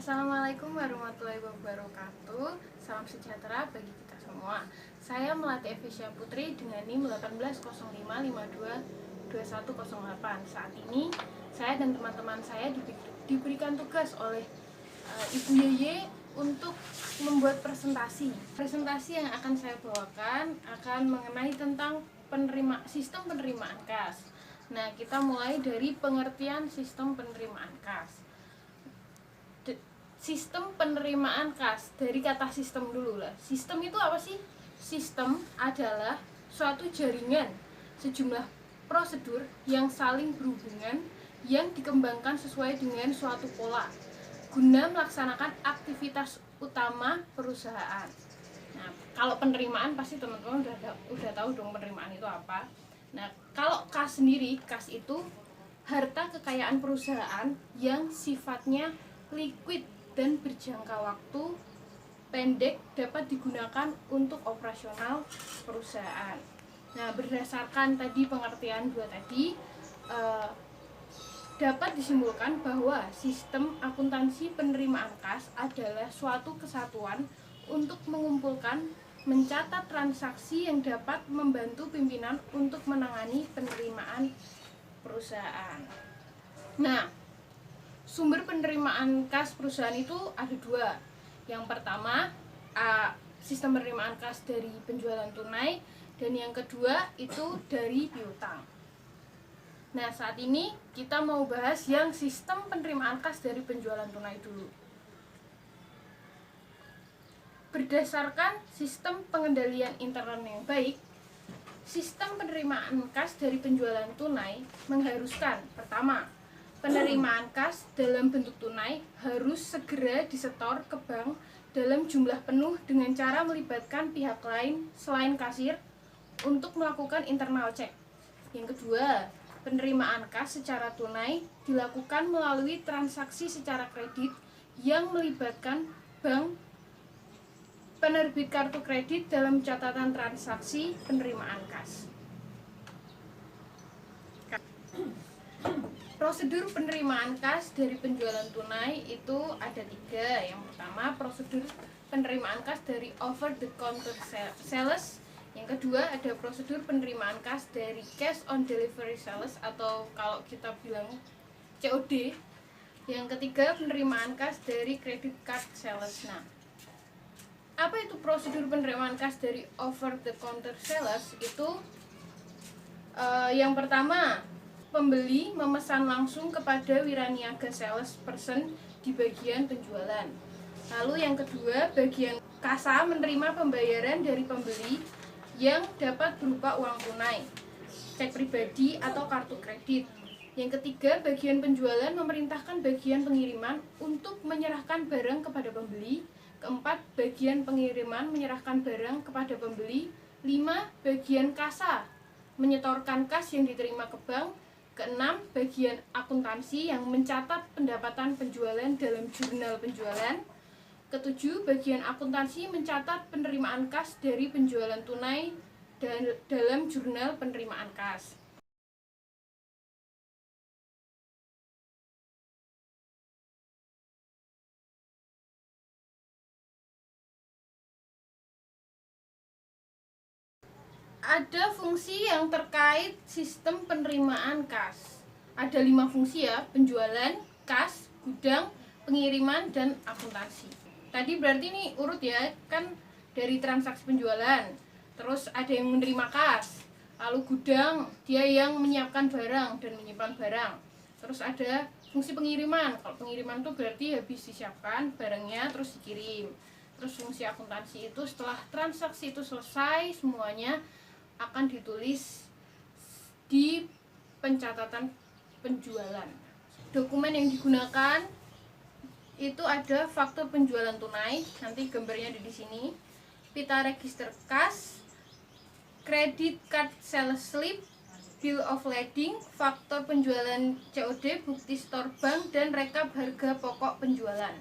Assalamualaikum warahmatullahi wabarakatuh. Salam sejahtera bagi kita semua. Saya Melati Evesya Putri dengan NIM 1805522108. Saat ini saya dan teman-teman saya diberikan tugas oleh Ibu Yeye untuk membuat presentasi. Presentasi yang akan saya bawakan akan mengenai tentang sistem penerimaan kas. Nah, kita mulai dari pengertian sistem penerimaan kas. Sistem penerimaan kas, dari kata sistem dulu lah. Sistem itu apa sih? Sistem adalah suatu jaringan sejumlah prosedur yang saling berhubungan yang dikembangkan sesuai dengan suatu pola guna melaksanakan aktivitas utama perusahaan. Nah, kalau penerimaan pasti teman-teman udah tahu dong penerimaan itu apa. Nah, kalau kas sendiri, kas itu harta kekayaan perusahaan yang sifatnya liquid dan berjangka waktu pendek dapat digunakan untuk operasional perusahaan. Nah, berdasarkan tadi pengertian dua tadi, dapat disimpulkan bahwa sistem akuntansi penerimaan kas adalah suatu kesatuan untuk mengumpulkan, mencatat transaksi yang dapat membantu pimpinan untuk menangani penerimaan perusahaan. Nah, sumber penerimaan kas perusahaan itu ada dua. Yang pertama, sistem penerimaan kas dari penjualan tunai, dan yang kedua itu dari piutang. Nah, saat ini kita mau bahas yang sistem penerimaan kas dari penjualan tunai dulu. Berdasarkan sistem pengendalian internal yang baik, sistem penerimaan kas dari penjualan tunai mengharuskan pertama, penerimaan kas dalam bentuk tunai harus segera disetor ke bank dalam jumlah penuh dengan cara melibatkan pihak lain selain kasir untuk melakukan internal check. Yang kedua, penerimaan kas secara tunai dilakukan melalui transaksi secara kredit yang melibatkan bank penerbit kartu kredit dalam catatan transaksi penerimaan kas. Prosedur penerimaan kas dari penjualan tunai itu ada tiga. Yang pertama, prosedur penerimaan kas dari over the counter sales. Yang kedua, ada prosedur penerimaan kas dari cash on delivery sales atau kalau kita bilang COD. Yang ketiga, penerimaan kas dari credit card sales. Nah, apa itu prosedur penerimaan kas dari over the counter sales? Itu yang pertama, pembeli memesan langsung kepada wiraniaga sales person di bagian penjualan. Lalu yang kedua, bagian kasa menerima pembayaran dari pembeli yang dapat berupa uang tunai, cek pribadi atau kartu kredit. Yang ketiga, bagian penjualan memerintahkan bagian pengiriman untuk menyerahkan barang kepada pembeli. Keempat, bagian pengiriman menyerahkan barang kepada pembeli. 5, bagian kasa menyetorkan kas yang diterima ke bank. Keenam, bagian akuntansi yang mencatat pendapatan penjualan dalam jurnal penjualan. Ketujuh, bagian akuntansi mencatat penerimaan kas dari penjualan tunai dan dalam jurnal penerimaan kas. Ada fungsi yang terkait sistem penerimaan kas. Ada 5 fungsi ya, penjualan, kas, gudang, pengiriman, dan akuntansi. Tadi berarti ini urut ya, kan dari transaksi penjualan. Terus ada yang menerima kas. Lalu gudang, dia yang menyiapkan barang dan menyimpan barang. Terus ada fungsi pengiriman. Kalau pengiriman itu berarti habis disiapkan barangnya terus dikirim. Terus fungsi akuntansi itu setelah transaksi itu selesai semuanya akan ditulis di pencatatan penjualan. Dokumen yang digunakan itu ada faktur penjualan tunai, nanti gambarnya ada di sini. Pita register kas, credit card sales slip, bill of lading, faktur penjualan COD, bukti store bank, dan rekap harga pokok penjualan.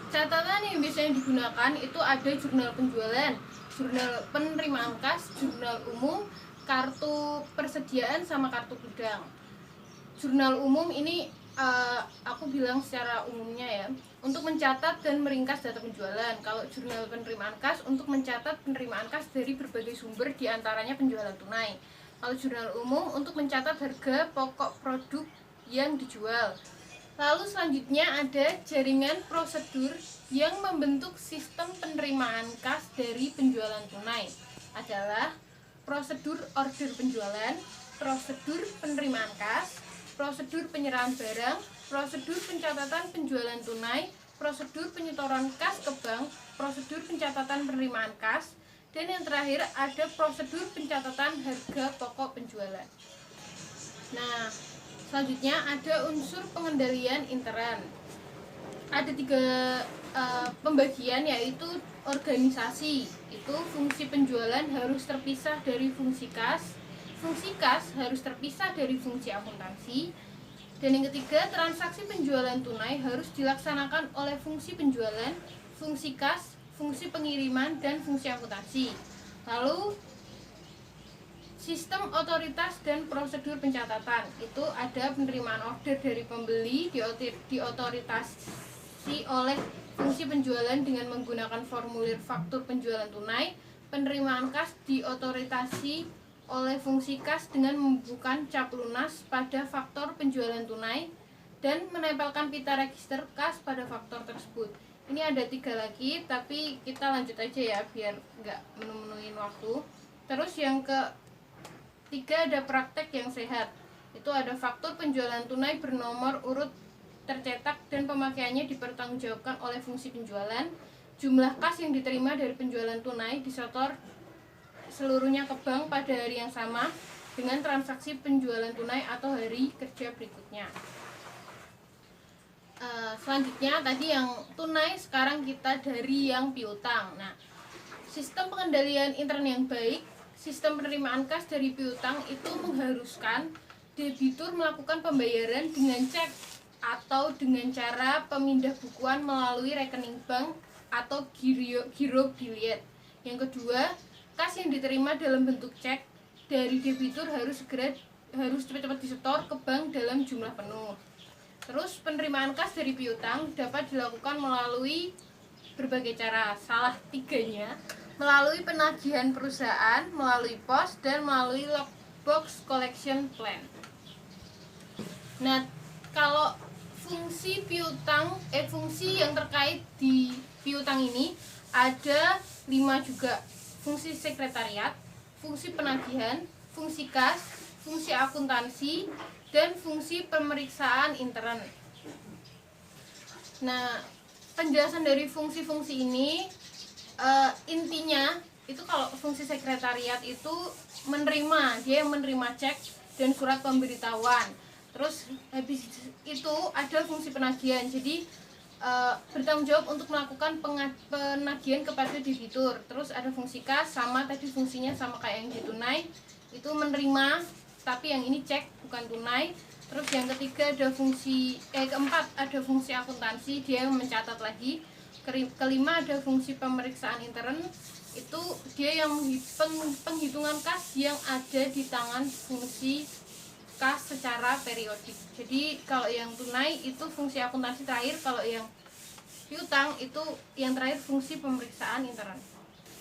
Catatan yang biasanya digunakan itu ada jurnal penjualan, jurnal penerimaan kas, jurnal umum, kartu persediaan, sama kartu gudang. Jurnal umum ini aku bilang secara umumnya ya, untuk mencatat dan meringkas data penjualan. Kalau jurnal penerimaan kas untuk mencatat penerimaan kas dari berbagai sumber, diantaranya penjualan tunai. Kalau jurnal umum untuk mencatat harga pokok produk yang dijual. Lalu selanjutnya ada jaringan prosedur yang membentuk sistem penerimaan kas dari penjualan tunai. Adalah prosedur order penjualan, prosedur penerimaan kas, prosedur penyerahan barang, prosedur pencatatan penjualan tunai, prosedur penyetoran kas ke bank, prosedur pencatatan penerimaan kas, dan yang terakhir ada prosedur pencatatan harga pokok penjualan. Nah, selanjutnya ada unsur pengendalian intern. Ada 3 pembagian, yaitu organisasi. Itu fungsi penjualan harus terpisah dari fungsi kas. Fungsi kas harus terpisah dari fungsi akuntansi. Dan yang ketiga, transaksi penjualan tunai harus dilaksanakan oleh fungsi penjualan, fungsi kas, fungsi pengiriman, dan fungsi akuntansi. Lalu sistem otoritas dan prosedur pencatatan. Itu ada penerimaan order dari pembeli diotoritasi oleh fungsi penjualan dengan menggunakan formulir faktur penjualan tunai. Penerimaan kas diotoritasi oleh fungsi kas dengan membubuhkan cap lunas pada faktor penjualan tunai dan menempelkan pita register kas pada faktor tersebut. Ini ada 3 lagi, tapi kita lanjut aja ya biar nggak menu-menuin waktu. Terus yang ketiga ada praktek yang sehat. Itu ada faktur penjualan tunai bernomor urut tercetak dan pemakaiannya dipertanggungjawabkan oleh fungsi penjualan. Jumlah kas yang diterima dari penjualan tunai disetor seluruhnya ke bank pada hari yang sama dengan transaksi penjualan tunai atau hari kerja berikutnya. Selanjutnya tadi yang tunai, sekarang kita dari yang piutang. Nah, sistem pengendalian intern yang baik, sistem penerimaan kas dari piutang itu mengharuskan debitur melakukan pembayaran dengan cek atau dengan cara pemindah bukuan melalui rekening bank atau giro biliet. Yang kedua, kas yang diterima dalam bentuk cek dari debitur harus cepat-cepat disetor ke bank dalam jumlah penuh. Terus penerimaan kas dari piutang dapat dilakukan melalui berbagai cara. Salah 3-nya melalui penagihan perusahaan, melalui pos, dan melalui lockbox collection plan. Nah, kalau fungsi piutang, fungsi yang terkait di piutang ini ada 5 juga. Fungsi sekretariat, fungsi penagihan, fungsi kas, fungsi akuntansi, dan fungsi pemeriksaan intern. Nah, penjelasan dari fungsi-fungsi ini intinya itu kalau fungsi sekretariat itu dia menerima cek dan surat pemberitahuan. Terus habis itu ada fungsi penagihan. Jadi bertanggung jawab untuk melakukan penagihan kepada debitur. Terus ada fungsi kas, sama tadi fungsinya sama kayak yang di tunai, itu menerima, tapi yang ini cek bukan tunai. Terus yang ketiga ada keempat ada fungsi akuntansi, dia yang mencatat lagi. Kelima ada fungsi pemeriksaan intern, itu dia yang penghitungan kas yang ada di tangan fungsi kas secara periodik. Jadi kalau yang tunai itu fungsi akuntansi terakhir, kalau yang piutang itu yang terakhir fungsi pemeriksaan intern.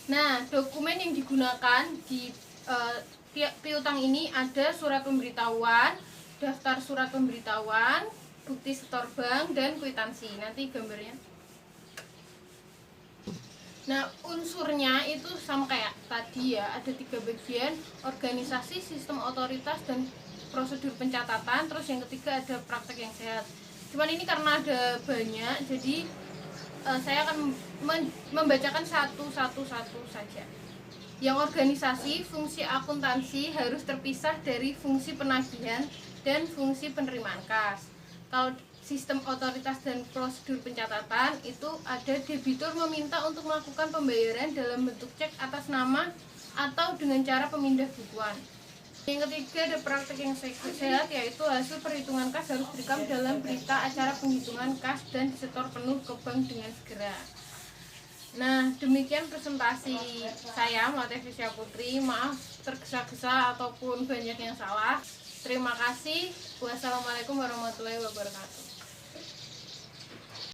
Nah, dokumen yang digunakan di piutang ini ada surat pemberitahuan, daftar surat pemberitahuan, bukti setor bank, dan kwitansi. Nanti gambarnya. Nah, unsurnya itu sama kayak tadi ya, ada 3 bagian: organisasi, sistem otoritas, dan prosedur pencatatan. Terus yang ketiga ada praktek yang sehat. Cuman ini karena ada banyak, jadi saya akan membacakan satu-satu saja. Yang organisasi, fungsi akuntansi harus terpisah dari fungsi penagihan dan fungsi penerimaan kas. Kalau sistem otoritas dan prosedur pencatatan itu ada debitur meminta untuk melakukan pembayaran dalam bentuk cek atas nama atau dengan cara pemindah bukuan. Yang ketiga ada praktek yang sehat, yaitu hasil perhitungan kas harus direkam dalam berita acara penghitungan kas dan disetor penuh ke bank dengan segera. Nah, demikian presentasi saya, Melati Fisya Putri. Maaf tergesa-gesa ataupun banyak yang salah. Terima kasih. Wassalamualaikum warahmatullahi wabarakatuh.